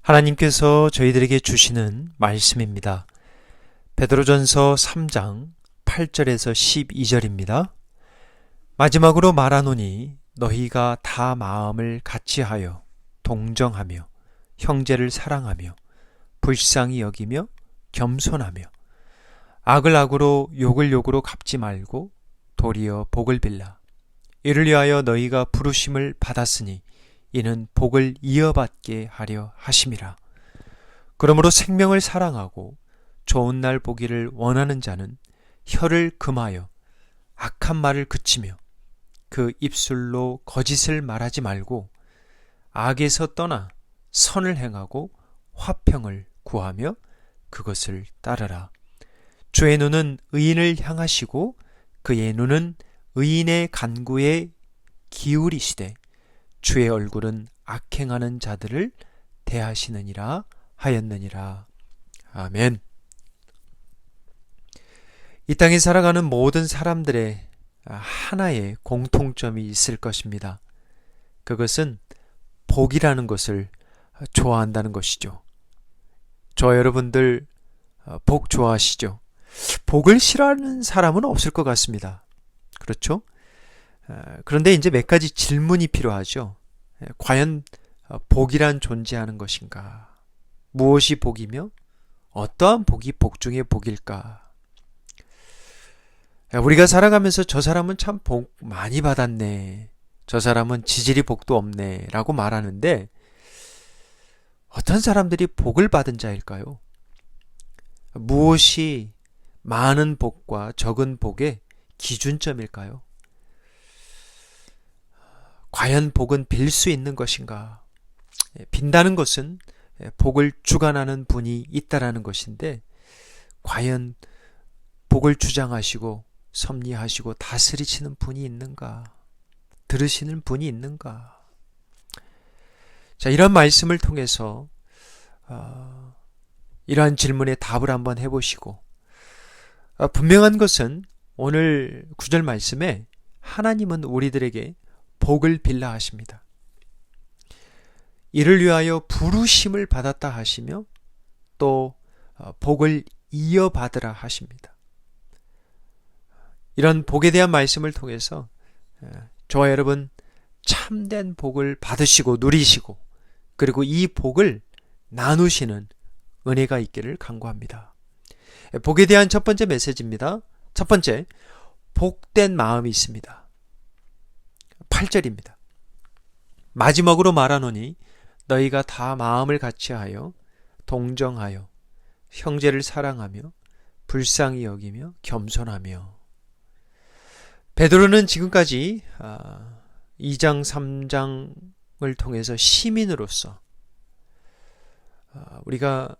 하나님께서 저희들에게 주시는 말씀입니다. 베드로전서 3장 8절에서 12절입니다. 마지막으로 말하노니 너희가 다 마음을 같이하여 동정하며 형제를 사랑하며 불쌍히 여기며 겸손하며 악을 악으로 욕을 욕으로 갚지 말고 도리어 복을 빌라. 이를 위하여 너희가 부르심을 받았으니 이는 복을 이어받게 하려 하심이라. 그러므로 생명을 사랑하고 좋은 날 보기를 원하는 자는 혀를 금하여 악한 말을 그치며 그 입술로 거짓을 말하지 말고 악에서 떠나 선을 행하고 화평을 구하며 그것을 따르라. 주의 눈은 의인을 향하시고 그의 눈은 의인의 간구에 기울이시되 주의 얼굴은 악행하는 자들을 대하시느니라 하였느니라. 아멘. 이 땅에 살아가는 모든 사람들의 하나의 공통점이 있을 것입니다. 그것은 복이라는 것을 좋아한다는 것이죠. 저 여러분들 복 좋아하시죠? 복을 싫어하는 사람은 없을 것 같습니다. 그렇죠? 그런데 이제 몇 가지 질문이 필요하죠. 과연 복이란 존재하는 것인가? 무엇이 복이며 어떠한 복이 복 중의 복일까? 우리가 살아가면서 저 사람은 참 복 많이 받았네, 저 사람은 지질이 복도 없네 라고 말하는데 어떤 사람들이 복을 받은 자일까요? 무엇이 많은 복과 적은 복의 기준점일까요? 과연 복은 빌 수 있는 것인가? 빈다는 것은 복을 주관하는 분이 있다라는 것인데 과연 복을 주장하시고 섭리하시고 다스리시는 분이 있는가? 들으시는 분이 있는가? 자, 이런 말씀을 통해서 이러한 질문에 답을 한번 해보시고 분명한 것은 오늘 구절 말씀에 하나님은 우리들에게 복을 빌라 하십니다. 이를 위하여 부르심을 받았다 하시며 또 복을 이어받으라 하십니다. 이런 복에 대한 말씀을 통해서 저와 여러분 참된 복을 받으시고 누리시고 그리고 이 복을 나누시는 은혜가 있기를 간구합니다. 복에 대한 첫 번째 메시지입니다. 첫 번째, 복된 마음이 있습니다. 8절입니다. 마지막으로 말하노니 너희가 다 마음을 같이하여 동정하여 형제를 사랑하며 불쌍히 여기며 겸손하며. 베드로는 지금까지 2장 3장을 통해서 시민으로서 우리가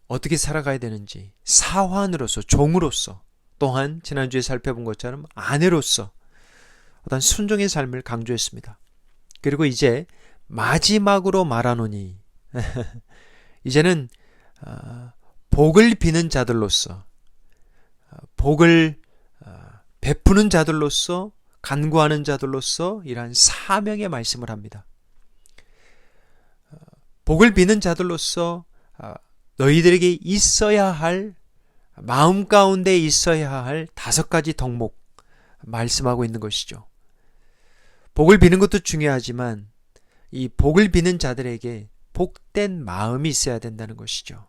어떻게 살아가야 되는지, 사환으로서, 종으로서, 또한 지난주에 살펴본 것처럼 아내로서 어떤 순종의 삶을 강조했습니다. 그리고 이제 마지막으로 말하노니 이제는 복을 비는 자들로서, 복을 베푸는 자들로서, 간구하는 자들로서 이러한 사명의 말씀을 합니다. 복을 비는 자들로서 너희들에게 있어야 할, 마음 가운데 있어야 할 5가지 덕목 말씀하고 있는 것이죠. 복을 비는 것도 중요하지만 이 복을 비는 자들에게 복된 마음이 있어야 된다는 것이죠.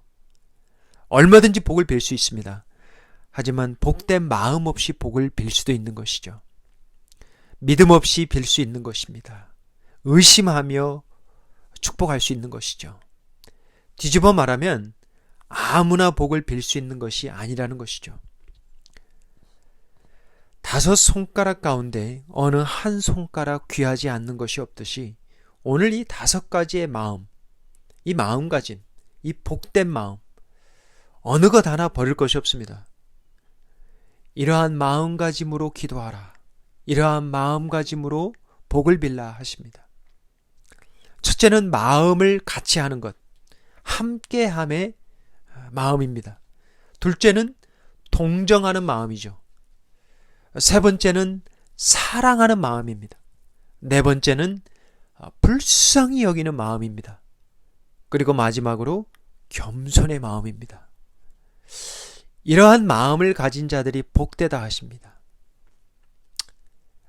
얼마든지 복을 빌 수 있습니다. 하지만 복된 마음 없이 복을 빌 수도 있는 것이죠. 믿음 없이 빌 수 있는 것입니다. 의심하며 축복할 수 있는 것이죠. 뒤집어 말하면 아무나 복을 빌 수 있는 것이 아니라는 것이죠. 5 손가락 가운데 어느 한 손가락 귀하지 않는 것이 없듯이 오늘 이 5가지의 마음, 이 마음가짐, 이 복된 마음, 어느 것 하나 버릴 것이 없습니다. 이러한 마음가짐으로 기도하라. 이러한 마음가짐으로 복을 빌라 하십니다. 첫째는 마음을 같이 하는 것, 함께함의 마음입니다. 둘째는 동정하는 마음이죠. 세 번째는 사랑하는 마음입니다. 네 번째는 불쌍히 여기는 마음입니다. 그리고 마지막으로 겸손의 마음입니다. 이러한 마음을 가진 자들이 복되다 하십니다.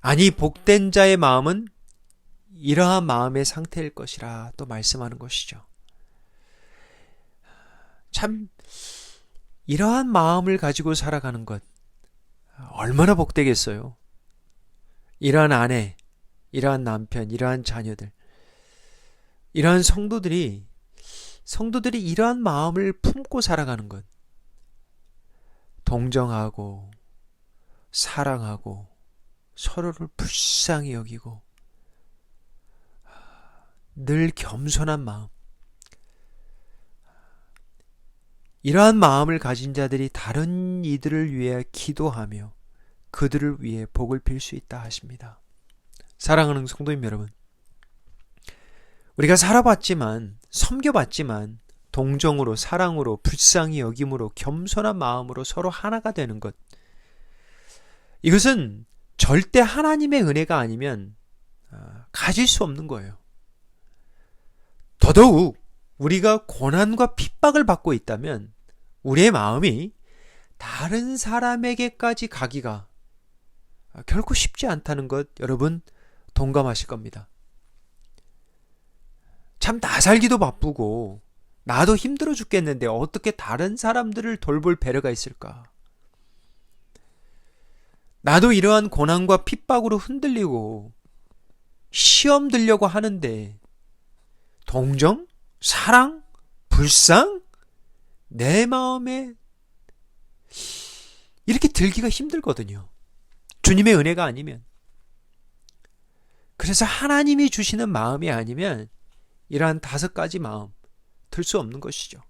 아니, 복된 자의 마음은 이러한 마음의 상태일 것이라 또 말씀하는 것이죠. 참, 이러한 마음을 가지고 살아가는 것 얼마나 복되겠어요. 이러한 아내, 이러한 남편, 이러한 자녀들, 이러한 성도들이 이러한 마음을 품고 살아가는 것, 동정하고 사랑하고 서로를 불쌍히 여기고 늘 겸손한 마음, 이러한 마음을 가진 자들이 다른 이들을 위해 기도하며 그들을 위해 복을 빌 수 있다 하십니다. 사랑하는 성도님 여러분, 우리가 살아봤지만, 섬겨봤지만 동정으로, 사랑으로, 불쌍히 여김으로, 겸손한 마음으로 서로 하나가 되는 것, 이것은 절대 하나님의 은혜가 아니면 가질 수 없는 거예요. 더더욱 우리가 고난과 핍박을 받고 있다면 우리의 마음이 다른 사람에게까지 가기가 결코 쉽지 않다는 것 여러분 동감하실 겁니다. 참, 나 살기도 바쁘고 나도 힘들어 죽겠는데 어떻게 다른 사람들을 돌볼 배려가 있을까? 나도 이러한 고난과 핍박으로 흔들리고 시험 들려고 하는데 동정? 사랑? 불쌍? 내 마음에 이렇게 들기가 힘들거든요. 주님의 은혜가 아니면. 그래서 하나님이 주시는 마음이 아니면 이러한 5가지 마음 들 수 없는 것이죠.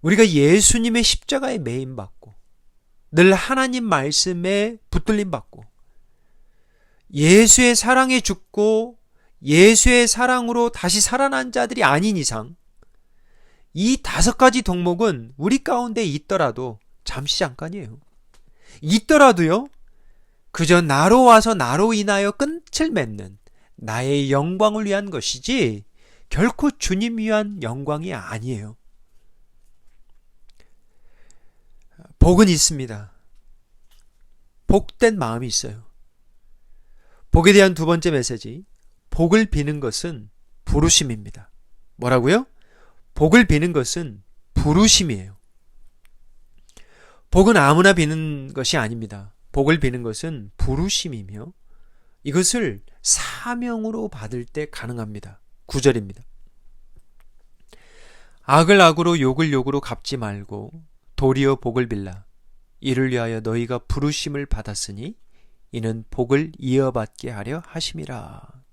우리가 예수님의 십자가에 매임받고 늘 하나님 말씀에 붙들림 받고 예수의 사랑에 죽고 예수의 사랑으로 다시 살아난 자들이 아닌 이상 이 5가지 덕목은 우리 가운데 있더라도 잠시 잠깐이에요. 있더라도요, 그저 나로 와서 나로 인하여 끝을 맺는 나의 영광을 위한 것이지 결코 주님 위한 영광이 아니에요. 복은 있습니다. 복된 마음이 있어요. 복에 대한 2번째 메시지, 복을 비는 것은 부르심입니다. 뭐라고요? 복을 비는 것은 부르심이에요. 복은 아무나 비는 것이 아닙니다. 복을 비는 것은 부르심이며 이것을 사명으로 받을 때 가능합니다. 9절입니다. 악을 악으로 욕을 욕으로 갚지 말고 도리어 복을 빌라. 이를 위하여 너희가 부르심을 받았으니 이는 복을 이어받게 하려 하심이라.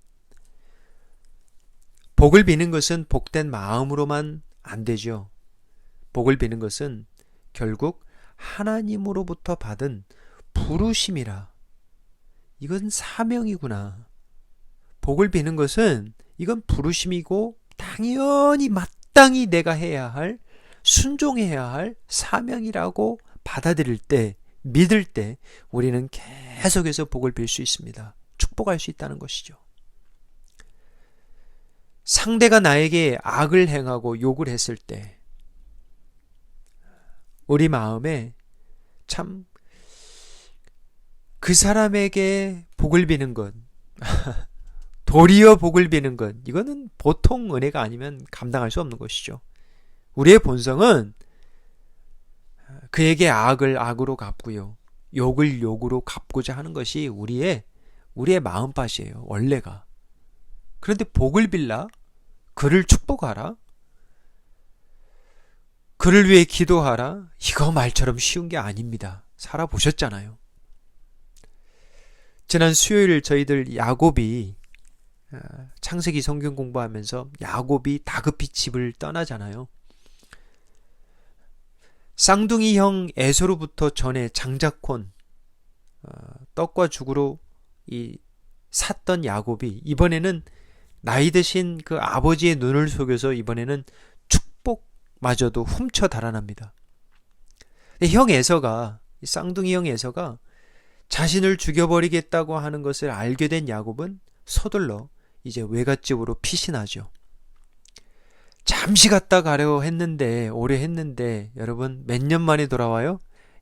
복을 비는 것은 복된 마음으로만 안 되죠. 복을 비는 것은 결국 하나님으로부터 받은 부르심이라. 이건 사명이구나. 복을 비는 것은 이건 부르심이고 당연히 마땅히 내가 해야 할, 순종해야 할 사명이라고 받아들일 때, 믿을 때 우리는 계속해서 복을 빌 수 있습니다. 축복할 수 있다는 것이죠. 상대가 나에게 악을 행하고 욕을 했을 때 우리 마음에 참 그 사람에게 복을 비는 것, 도리어 복을 비는 것, 이거는 보통 은혜가 아니면 감당할 수 없는 것이죠. 우리의 본성은 그에게 악을 악으로 갚고요, 욕을 욕으로 갚고자 하는 것이 우리의 마음밭이에요, 원래가. 그런데 복을 빌라, 그를 축복하라, 그를 위해 기도하라, 이거 말처럼 쉬운 게 아닙니다. 살아보셨잖아요. 지난 수요일 저희들 야곱이 창세기 성경 공부하면서 야곱이 다급히 집을 떠나잖아요. 쌍둥이 형 에서로부터 전에 장자콘 떡과 죽으로 샀던 야곱이 이번에는 나이 드신 그 아버지의 눈을 속여서 이번에는 축복마저도 훔쳐 달아납니다. 형 에서가, 쌍둥이 형 에서가 자신을 죽여버리겠다고 하는 것을 알게 된 야곱은 서둘러 이제 외갓집으로 피신하죠. 잠시 갔다 가려 했는데, 오래 했는데, 여러분, 몇 년 만에 돌아와요?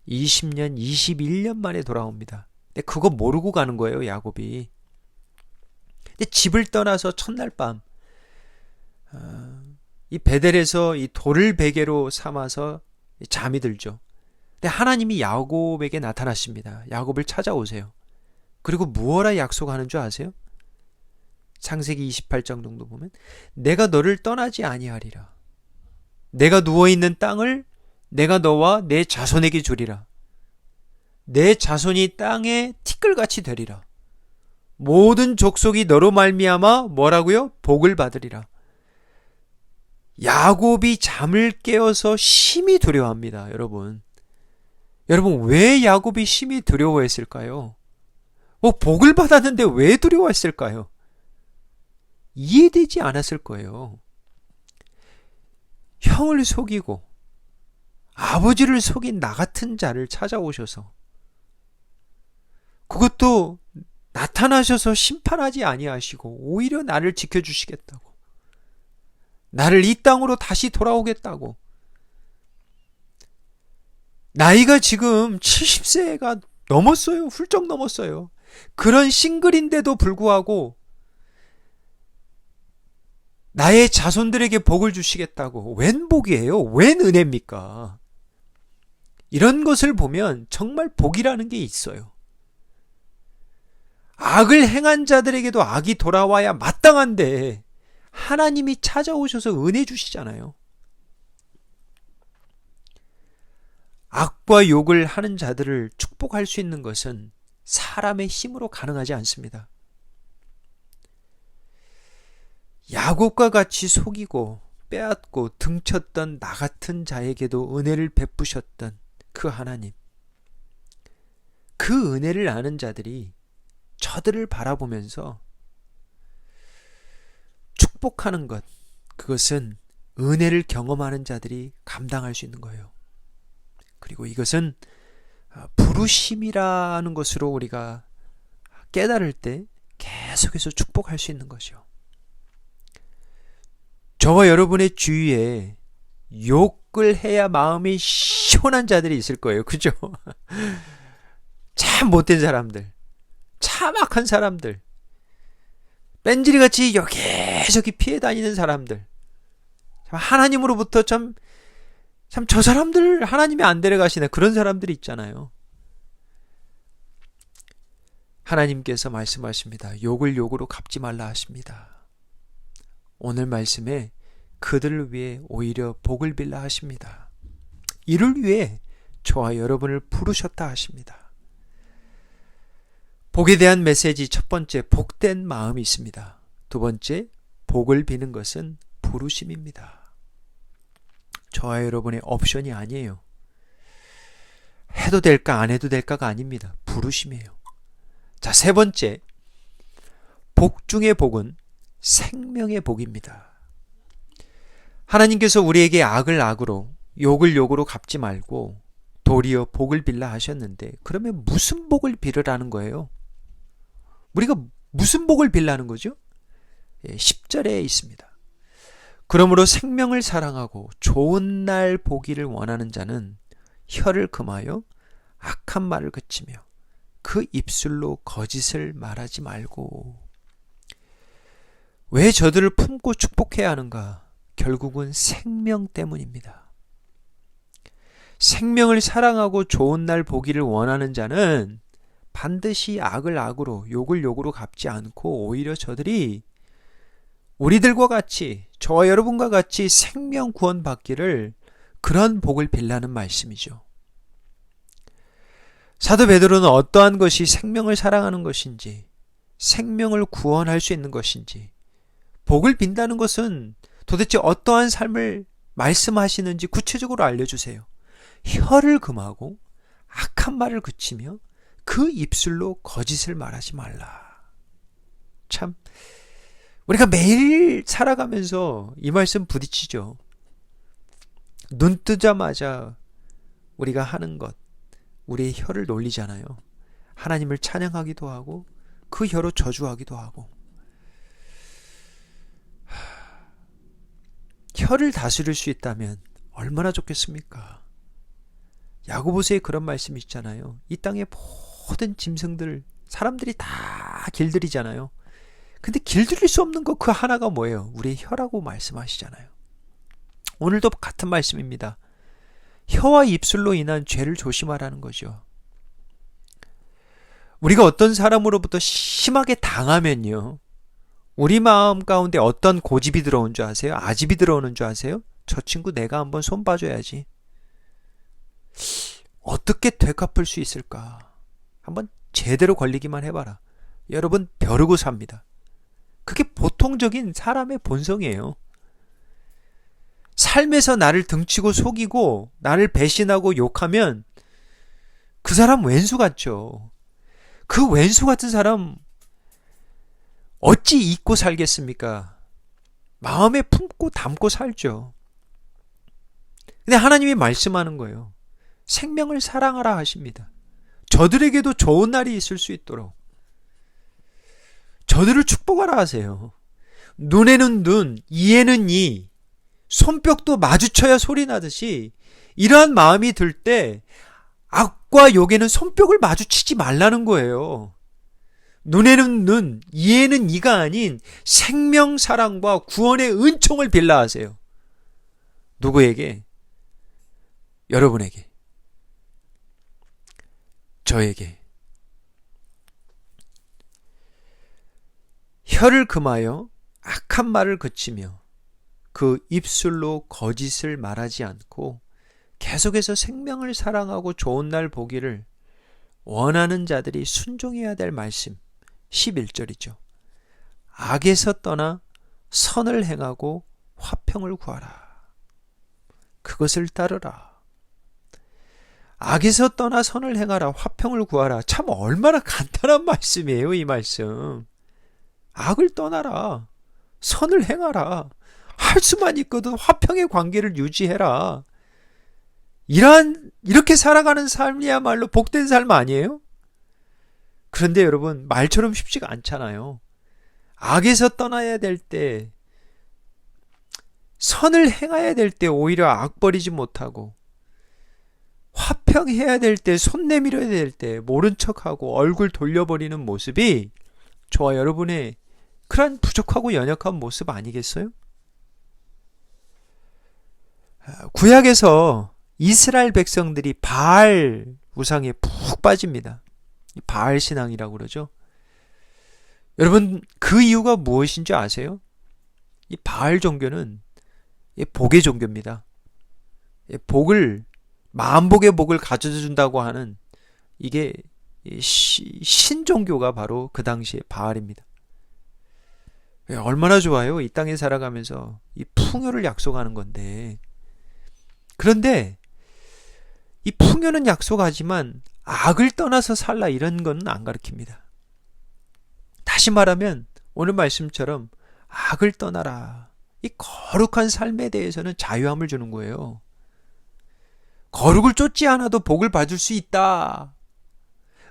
20년, 21년 만에 돌아옵니다. 근데 그거 모르고 가는 거예요, 야곱이. 근데 집을 떠나서 첫날 밤, 이 베델에서 이 돌을 베개로 삼아서 잠이 들죠. 근데 하나님이 야곱에게 나타나십니다. 야곱을 찾아오세요. 그리고 무엇라 약속하는 줄 아세요? 창세기 28장 정도 보면 내가 너를 떠나지 아니하리라. 내가 누워있는 땅을 내가 너와 내 자손에게 주리라. 내 자손이 땅에 티끌같이 되리라. 모든 족속이 너로 말미암아 뭐라고요? 복을 받으리라. 야곱이 잠을 깨어서 심히 두려워합니다. 여러분 왜 야곱이 심히 두려워했을까요? 복을 받았는데 왜 두려워했을까요? 이해되지 않았을 거예요. 형을 속이고 아버지를 속인 나 같은 자를 찾아오셔서, 그것도 나타나셔서 심판하지 아니하시고 오히려 나를 지켜주시겠다고, 나를 이 땅으로 다시 돌아오겠다고. 나이가 지금 70세가 넘었어요. 훌쩍 넘었어요. 그런 싱글인데도 불구하고 나의 자손들에게 복을 주시겠다고. 웬 복이에요? 웬 은혜입니까? 이런 것을 보면 정말 복이라는 게 있어요. 악을 행한 자들에게도 악이 돌아와야 마땅한데 하나님이 찾아오셔서 은혜 주시잖아요. 악과 욕을 하는 자들을 축복할 수 있는 것은 사람의 힘으로 가능하지 않습니다. 야곱과 같이 속이고 빼앗고 등쳤던 나 같은 자에게도 은혜를 베푸셨던 그 하나님, 그 은혜를 아는 자들이 저들을 바라보면서 축복하는 것, 그것은 은혜를 경험하는 자들이 감당할 수 있는 거예요. 그리고 이것은 부르심이라는 것으로 우리가 깨달을 때 계속해서 축복할 수 있는 것이요. 저와 여러분의 주위에 욕을 해야 마음이 시원한 자들이 있을 거예요. 그죠? 참 못된 사람들, 참 악한 사람들, 뺀질이같이 여기저기 피해 다니는 사람들, 하나님으로부터 참 저 사람들 하나님이 안 데려가시네, 그런 사람들이 있잖아요. 하나님께서 말씀하십니다. 욕을 욕으로 갚지 말라 하십니다. 오늘 말씀에 그들을 위해 오히려 복을 빌라 하십니다. 이를 위해 저와 여러분을 부르셨다 하십니다. 복에 대한 메시지, 첫 번째, 복된 마음이 있습니다. 두 번째, 복을 비는 것은 부르심입니다. 저와 여러분의 옵션이 아니에요. 해도 될까 안 해도 될까가 아닙니다. 부르심이에요. 자, 세 번째, 복 중의 복은 생명의 복입니다. 하나님께서 우리에게 악을 악으로, 욕을 욕으로 갚지 말고 도리어 복을 빌라 하셨는데, 그러면 무슨 복을 빌으라는 거예요? 우리가 무슨 복을 빌라는 거죠? 10절에 있습니다. 그러므로 생명을 사랑하고 좋은 날 보기를 원하는 자는 혀를 금하여 악한 말을 그치며 그 입술로 거짓을 말하지 말고. 왜 저들을 품고 축복해야 하는가? 결국은 생명 때문입니다. 생명을 사랑하고 좋은 날 보기를 원하는 자는 반드시 악을 악으로, 욕을 욕으로 갚지 않고 오히려 저들이 우리들과 같이, 저와 여러분과 같이 생명 구원 받기를, 그런 복을 빌라는 말씀이죠. 사도 베드로는 어떠한 것이 생명을 사랑하는 것인지, 생명을 구원할 수 있는 것인지, 복을 빈다는 것은 도대체 어떠한 삶을 말씀하시는지 구체적으로 알려주세요. 혀를 금하고 악한 말을 그치며 그 입술로 거짓을 말하지 말라. 참, 우리가 매일 살아가면서 이 말씀 부딪히죠. 눈 뜨자마자 우리가 하는 것, 우리의 혀를 놀리잖아요. 하나님을 찬양하기도 하고 그 혀로 저주하기도 하고. 혀를 다스릴 수 있다면 얼마나 좋겠습니까? 야고보서에 그런 말씀이 있잖아요. 이 땅의 모든 짐승들, 사람들이 다 길들이잖아요. 근데 길들일 수 없는 것 그 하나가 뭐예요? 우리 혀라고 말씀하시잖아요. 오늘도 같은 말씀입니다. 혀와 입술로 인한 죄를 조심하라는 거죠. 우리가 어떤 사람으로부터 심하게 당하면요, 우리 마음 가운데 어떤 고집이 들어온 줄 아세요? 아집이 들어오는 줄 아세요? 저 친구 내가 한번 손 봐줘야지. 어떻게 되갚을 수 있을까? 한번 제대로 걸리기만 해봐라. 여러분, 벼르고 삽니다. 그게 보통적인 사람의 본성이에요. 삶에서 나를 등치고 속이고 나를 배신하고 욕하면 그 사람 왼수 같죠. 그 왼수 같은 사람 어찌 잊고 살겠습니까? 마음에 품고 담고 살죠. 근데 하나님이 말씀하는 거예요. 생명을 사랑하라 하십니다. 저들에게도 좋은 날이 있을 수 있도록 저들을 축복하라 하세요. 눈에는 눈, 이에는 이, 손뼉도 마주쳐야 소리 나듯이 이러한 마음이 들 때 악과 욕에는 손뼉을 마주치지 말라는 거예요. 눈에는 눈, 이에는 이가 아닌 생명 사랑과 구원의 은총을 빌라 하세요. 누구에게? 여러분에게. 저에게. 혀를 금하여 악한 말을 그치며 그 입술로 거짓을 말하지 않고 계속해서 생명을 사랑하고 좋은 날 보기를 원하는 자들이 순종해야 될 말씀 11절이죠. 악에서 떠나 선을 행하고 화평을 구하라. 그것을 따르라. 악에서 떠나 선을 행하라. 화평을 구하라. 참 얼마나 간단한 말씀이에요, 이 말씀. 악을 떠나라. 선을 행하라. 할 수만 있거든 화평의 관계를 유지해라. 이렇게 살아가는 삶이야말로 복된 삶 아니에요? 그런데 여러분, 말처럼 쉽지가 않잖아요. 악에서 떠나야 될 때, 선을 행해야 될 때 오히려 악 버리지 못하고, 화평해야 될 때, 손 내밀어야 될 때 모른 척하고 얼굴 돌려버리는 모습이 저와 여러분의 그런 부족하고 연약한 모습 아니겠어요? 구약에서 이스라엘 백성들이 바알 우상에 푹 빠집니다. 바알 신앙이라고 그러죠. 여러분, 그 이유가 무엇인 줄 아세요? 이 바알 종교는 복의 종교입니다. 만복의 복을 가져다 준다고 하는 이게 신종교가 바로 그 당시에 바알입니다. 얼마나 좋아요. 이 땅에 살아가면서 이 풍요를 약속하는 건데. 그런데 이 풍요는 약속하지만 악을 떠나서 살라 이런 건 안 가르칩니다. 다시 말하면 오늘 말씀처럼 악을 떠나라. 이 거룩한 삶에 대해서는 자유함을 주는 거예요. 거룩을 쫓지 않아도 복을 받을 수 있다.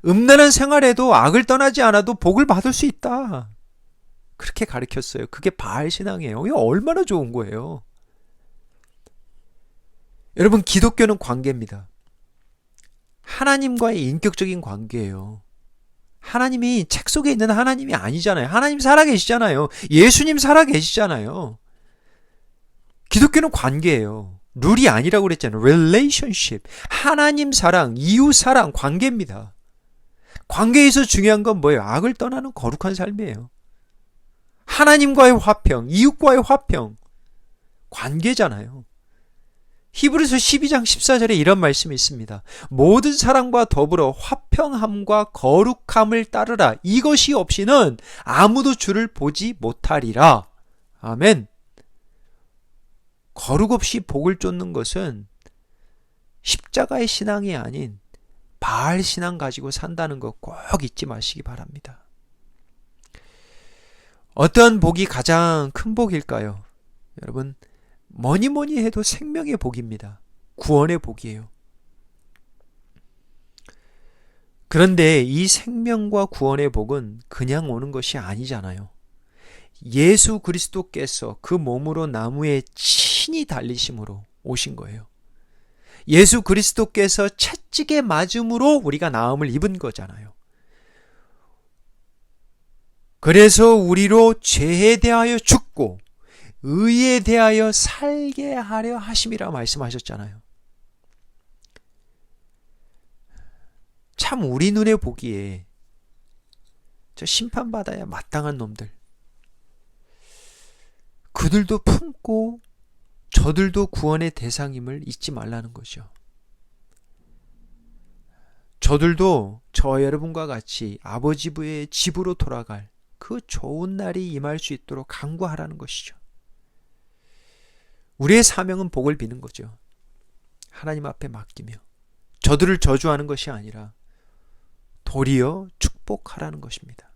음란한 생활에도 악을 떠나지 않아도 복을 받을 수 있다. 그렇게 가르쳤어요. 그게 바알 신앙이에요. 이게 얼마나 좋은 거예요. 여러분, 기독교는 관계입니다. 하나님과의 인격적인 관계예요. 하나님이 책 속에 있는 하나님이 아니잖아요. 하나님 살아계시잖아요. 예수님 살아계시잖아요. 기독교는 관계예요. 룰이 아니라고 그랬잖아요. relationship. 하나님 사랑, 이웃 사랑, 관계입니다. 관계에서 중요한 건 뭐예요? 악을 떠나는 거룩한 삶이에요. 하나님과의 화평, 이웃과의 화평, 관계잖아요. 히브리서 12장 14절에 이런 말씀이 있습니다. 모든 사랑과 더불어 화평함과 거룩함을 따르라. 이것이 없이는 아무도 주를 보지 못하리라. 아멘. 거룩 없이 복을 쫓는 것은 십자가의 신앙이 아닌 바알 신앙 가지고 산다는 거 꼭 잊지 마시기 바랍니다. 어떤 복이 가장 큰 복일까요? 여러분, 뭐니 해도 생명의 복입니다. 구원의 복이에요. 그런데 이 생명과 구원의 복은 그냥 오는 것이 아니잖아요. 예수 그리스도께서 그 몸으로 나무에 친히 달리심으로 오신 거예요. 예수 그리스도께서 채찍에 맞음으로 우리가 나음을 입은 거잖아요. 그래서 우리로 죄에 대하여 죽고 의에 대하여 살게 하려 하심이라 말씀하셨잖아요. 참 우리 눈에 보기에 저 심판받아야 마땅한 놈들, 그들도 품고 저들도 구원의 대상임을 잊지 말라는 거죠. 저들도 저 여러분과 같이 아버지 부의 집으로 돌아갈 그 좋은 날이 임할 수 있도록 간구하라는 것이죠. 우리의 사명은 복을 비는 거죠. 하나님 앞에 맡기며 저들을 저주하는 것이 아니라 도리어 축복하라는 것입니다.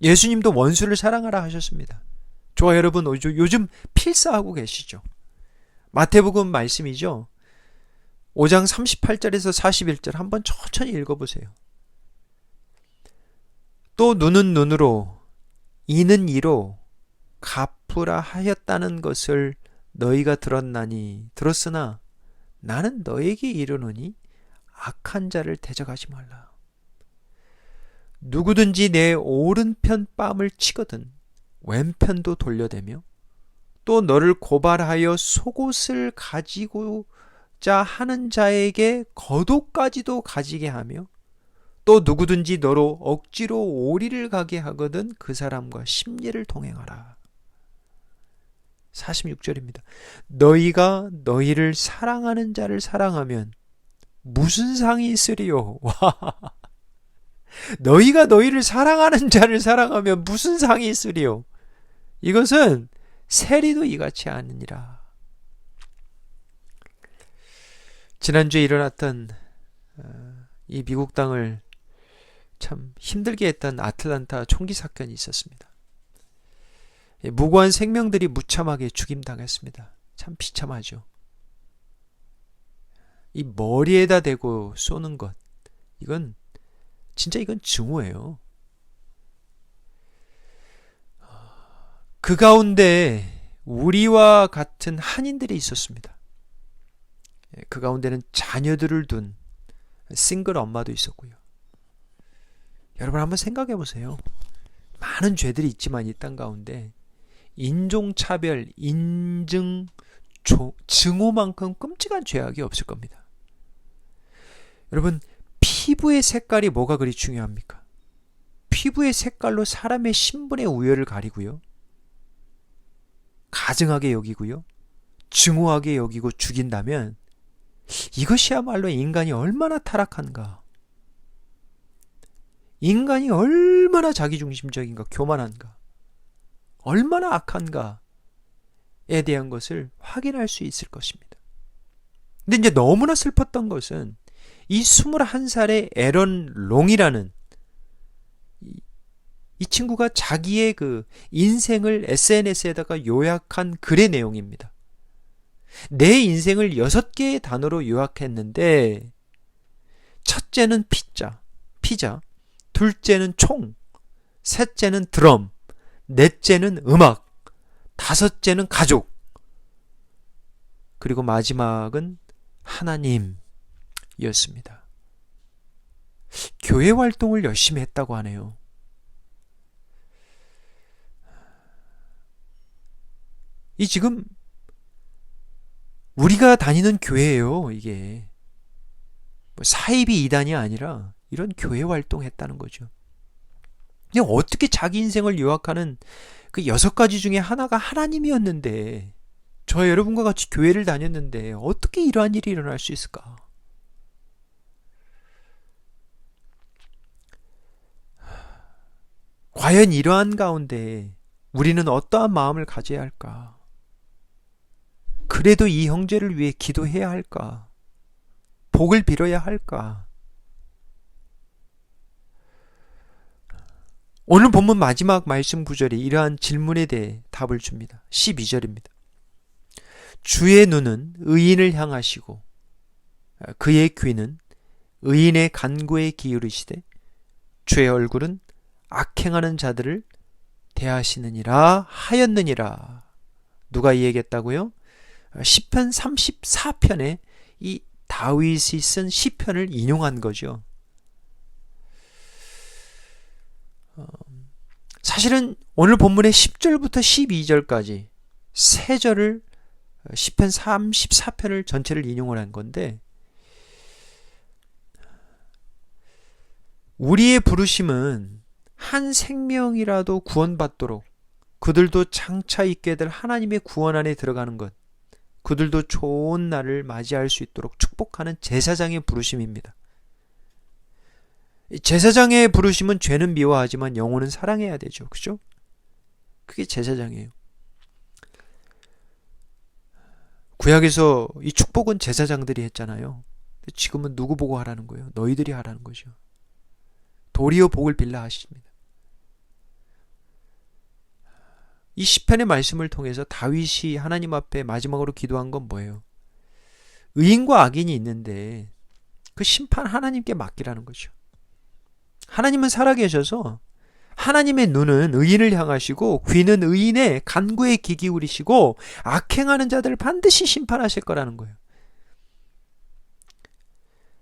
예수님도 원수를 사랑하라 하셨습니다. 저와 여러분 요즘 필사하고 계시죠. 마태복음 말씀이죠. 5장 38절에서 41절 한번 천천히 읽어보세요. 또 눈은 눈으로 이는 이로 갚으라 하였다는 것을 너희가 들었으나 나는 너에게 이르노니 악한 자를 대적하지 말라. 누구든지 내 오른편 뺨을 치거든 왼편도 돌려대며 또 너를 고발하여 속옷을 가지고자 하는 자에게 겉옷까지도 가지게 하며 또 누구든지 너로 억지로 오리를 가게 하거든 그 사람과 심리를 동행하라. 46절입니다. 너희가 너희를 사랑하는 자를 사랑하면 무슨 상이 있으리요? 와, 너희가 너희를 사랑하는 자를 사랑하면 무슨 상이 있으리요? 이것은 세리도 이같이 아느니라. 지난주에 일어났던 이 미국 땅을 참 힘들게 했던 아틀란타 총기 사건이 있었습니다. 무고한 생명들이 무참하게 죽임당했습니다. 참 비참하죠. 이 머리에다 대고 쏘는 것, 이건 증오예요. 그 가운데 우리와 같은 한인들이 있었습니다. 그 가운데는 자녀들을 둔 싱글 엄마도 있었고요. 여러분 한번 생각해 보세요. 많은 죄들이 있지만 이 땅 가운데 인종차별, 증오만큼 끔찍한 죄악이 없을 겁니다. 여러분, 피부의 색깔이 뭐가 그리 중요합니까? 피부의 색깔로 사람의 신분의 우열을 가리고요, 가증하게 여기고요, 증오하게 여기고 죽인다면 이것이야말로 인간이 얼마나 타락한가, 인간이 얼마나 자기중심적인가, 교만한가, 얼마나 악한가에 대한 것을 확인할 수 있을 것입니다. 근데 이제 너무나 슬펐던 것은 이 21살의 에런 롱이라는 이 친구가 자기의 그 인생을 SNS에다가 요약한 글의 내용입니다. 내 인생을 6개의 단어로 요약했는데, 첫째는 피자, 둘째는 총, 셋째는 드럼, 넷째는 음악, 다섯째는 가족, 그리고 마지막은 하나님이었습니다. 교회 활동을 열심히 했다고 하네요. 이 지금 우리가 다니는 교회예요. 이게 사이비 이단이 아니라 이런 교회 활동했다는 거죠. 그냥 어떻게 자기 인생을 요약하는 그 6가지 중에 하나가 하나님이었는데, 저 여러분과 같이 교회를 다녔는데 어떻게 이러한 일이 일어날 수 있을까? 과연 이러한 가운데 우리는 어떠한 마음을 가져야 할까? 그래도 이 형제를 위해 기도해야 할까? 복을 빌어야 할까? 오늘 본문 마지막 말씀 구절이 이러한 질문에 대해 답을 줍니다. 12절입니다. 주의 눈은 의인을 향하시고 그의 귀는 의인의 간구에 기울이시되 주의 얼굴은 악행하는 자들을 대하시느니라 하였느니라. 누가 이 얘기했다고요? 시편 34편에 이 다윗이 쓴 시편을 인용한 거죠. 사실은 오늘 본문의 10절부터 12절까지 세 절을 시편 34편을 전체를 인용을 한 건데, 우리의 부르심은 한 생명이라도 구원받도록 그들도 장차 있게 될 하나님의 구원 안에 들어가는 것, 그들도 좋은 날을 맞이할 수 있도록 축복하는 제사장의 부르심입니다. 제사장의 부르심은 죄는 미워하지만 영혼은 사랑해야 되죠. 그죠? 그게 제사장이에요. 구약에서 이 축복은 제사장들이 했잖아요. 지금은 누구 보고 하라는 거예요? 너희들이 하라는 거죠. 도리어 복을 빌라 하십니다. 이 시편의 말씀을 통해서 다윗이 하나님 앞에 마지막으로 기도한 건 뭐예요? 의인과 악인이 있는데 그 심판 하나님께 맡기라는 거죠. 하나님은 살아계셔서 하나님의 눈은 의인을 향하시고 귀는 의인의 간구에 귀 기울이시고 악행하는 자들을 반드시 심판하실 거라는 거예요.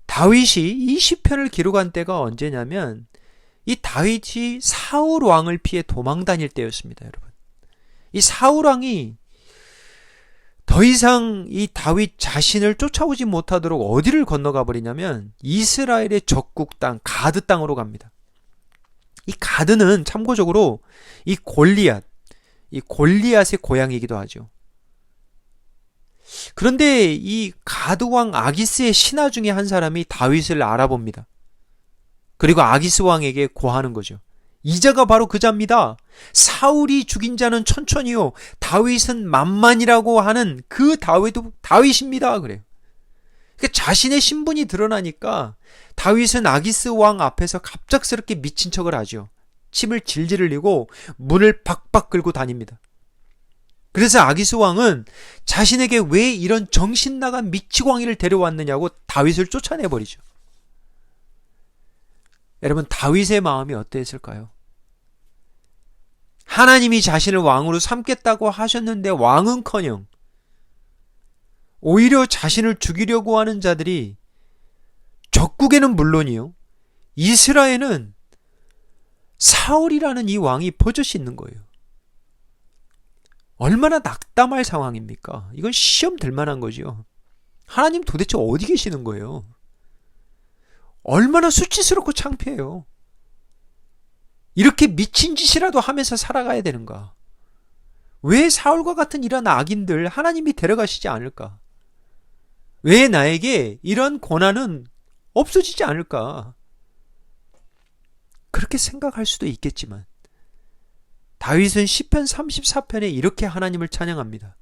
다윗이 이 시편을 기록한 때가 언제냐면 이 다윗이 사울 왕을 피해 도망 다닐 때였습니다, 여러분. 이 사울 왕이 더 이상 이 다윗 자신을 쫓아오지 못하도록 어디를 건너가 버리냐면 이스라엘의 적국 땅 가드 땅으로 갑니다. 이 가드는 참고적으로 이 골리앗의 고향이기도 하죠. 그런데 이 가드 왕 아기스의 신하 중에 한 사람이 다윗을 알아봅니다. 그리고 아기스 왕에게 고하는 거죠. 이자가 바로 그 자입니다. 사울이 죽인 자는 천천히요, 다윗은 만만이라고 하는 그 다윗입니다. 그래요. 그러니까 자신의 신분이 드러나니까 다윗은 아기스 왕 앞에서 갑작스럽게 미친 척을 하죠. 침을 질질 흘리고 문을 박박 끌고 다닙니다. 그래서 아기스 왕은 자신에게 왜 이런 정신 나간 미치광이를 데려왔느냐고 다윗을 쫓아내버리죠. 여러분, 다윗의 마음이 어땠을까요? 하나님이 자신을 왕으로 삼겠다고 하셨는데 왕은커녕 오히려 자신을 죽이려고 하는 자들이 적국에는 물론이요, 이스라엘은 사울이라는 이 왕이 버젓이 있는 거예요. 얼마나 낙담할 상황입니까? 이건 시험 들 만한 거죠. 하나님 도대체 어디 계시는 거예요? 얼마나 수치스럽고 창피해요. 이렇게 미친 짓이라도 하면서 살아가야 되는가? 왜 사울과 같은 이런 악인들 하나님이 데려가시지 않을까? 왜 나에게 이런 고난은 없어지지 않을까? 그렇게 생각할 수도 있겠지만 다윗은 시편 34편에 이렇게 하나님을 찬양합니다.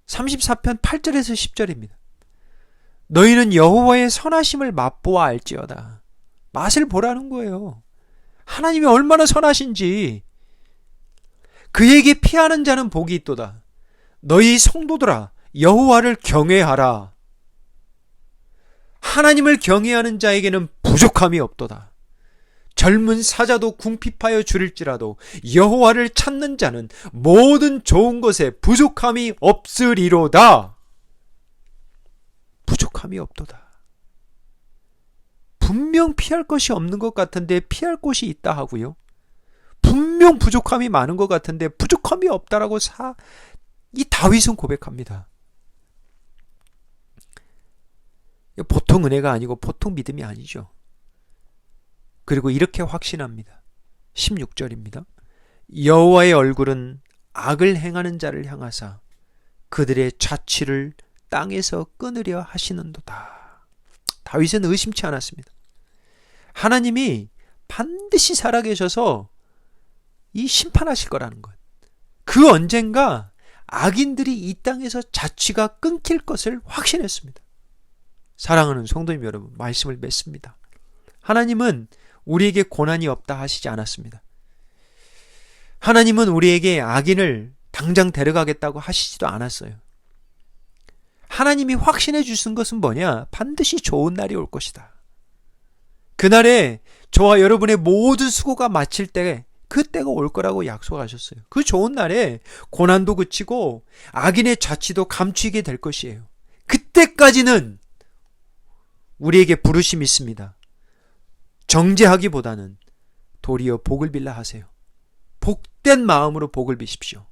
34편 8절에서 10절입니다. 너희는 여호와의 선하심을 맛보아 알지어다. 맛을 보라는 거예요. 하나님이 얼마나 선하신지. 그에게 피하는 자는 복이 있도다. 너희 성도들아, 여호와를 경외하라. 하나님을 경외하는 자에게는 부족함이 없도다. 젊은 사자도 궁핍하여 줄일지라도 여호와를 찾는 자는 모든 좋은 것에 부족함이 없으리로다. 부족함이 없도다. 분명 피할 것이 없는 것 같은데 피할 곳이 있다 하고요, 분명 부족함이 많은 것 같은데 부족함이 없다라고 이 다윗은 고백합니다. 보통 은혜가 아니고 보통 믿음이 아니죠. 그리고 이렇게 확신합니다. 16절입니다. 여호와의 얼굴은 악을 행하는 자를 향하사 그들의 자취를 땅에서 끊으려 하시는도다. 다윗은 의심치 않았습니다. 하나님이 반드시 살아계셔서 이 심판하실 거라는 것. 그 언젠가 악인들이 이 땅에서 자취가 끊길 것을 확신했습니다. 사랑하는 성도님 여러분, 말씀을 맺습니다. 하나님은 우리에게 고난이 없다 하시지 않았습니다. 하나님은 우리에게 악인을 당장 데려가겠다고 하시지도 않았어요. 하나님이 확신해 주신 것은 뭐냐? 반드시 좋은 날이 올 것이다. 그날에 저와 여러분의 모든 수고가 마칠 때 그 때가 올 거라고 약속하셨어요. 그 좋은 날에 고난도 그치고 악인의 자취도 감추게 될 것이에요. 그때까지는 우리에게 부르심이 있습니다. 정죄하기보다는 도리어 복을 빌라 하세요. 복된 마음으로 복을 비십시오.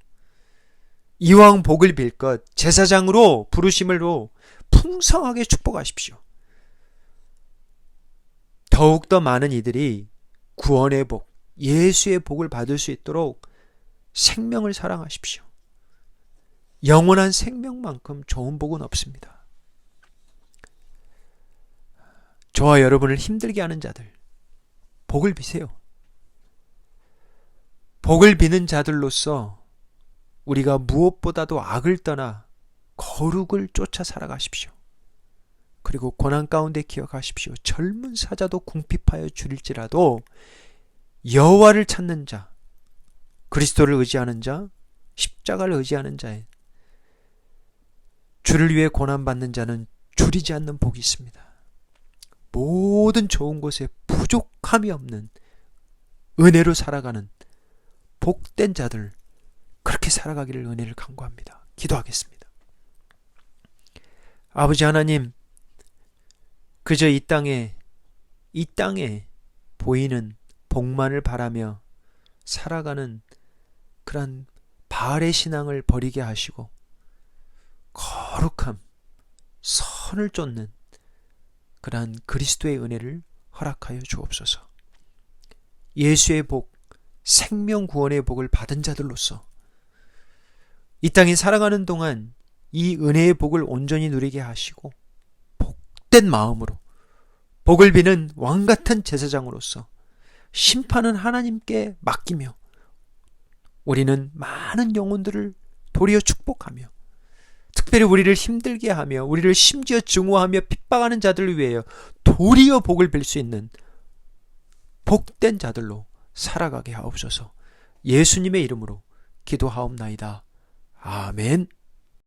이왕 복을 빌 것 제사장으로 부르심으로 풍성하게 축복하십시오. 더욱더 많은 이들이 구원의 복, 예수의 복을 받을 수 있도록 생명을 사랑하십시오. 영원한 생명만큼 좋은 복은 없습니다. 저와 여러분을 힘들게 하는 자들, 복을 비세요. 복을 비는 자들로서 우리가 무엇보다도 악을 떠나 거룩을 쫓아 살아가십시오. 그리고 고난 가운데 기억하십시오. 젊은 사자도 궁핍하여 줄일지라도 여호와를 찾는 자, 그리스도를 의지하는 자, 십자가를 의지하는 자에 주를 위해 고난받는 자는 줄이지 않는 복이 있습니다. 모든 좋은 것에 부족함이 없는 은혜로 살아가는 복된 자들, 그렇게 살아가기를 은혜를 간구합니다. 기도하겠습니다. 아버지 하나님, 그저 이 땅에 보이는 복만을 바라며 살아가는 그런 바알의 신앙을 버리게 하시고 거룩함, 선을 쫓는 그러한 그리스도의 은혜를 허락하여 주옵소서. 예수의 복, 생명 구원의 복을 받은 자들로서 이 땅에 살아가는 동안 이 은혜의 복을 온전히 누리게 하시고 복된 마음으로 복을 비는 왕같은 제사장으로서 심판은 하나님께 맡기며 우리는 많은 영혼들을 도리어 축복하며 특별히 우리를 힘들게 하며 우리를 심지어 증오하며 핍박하는 자들을 위하여 도리어 복을 빌 수 있는 복된 자들로 살아가게 하옵소서. 예수님의 이름으로 기도하옵나이다. 아멘.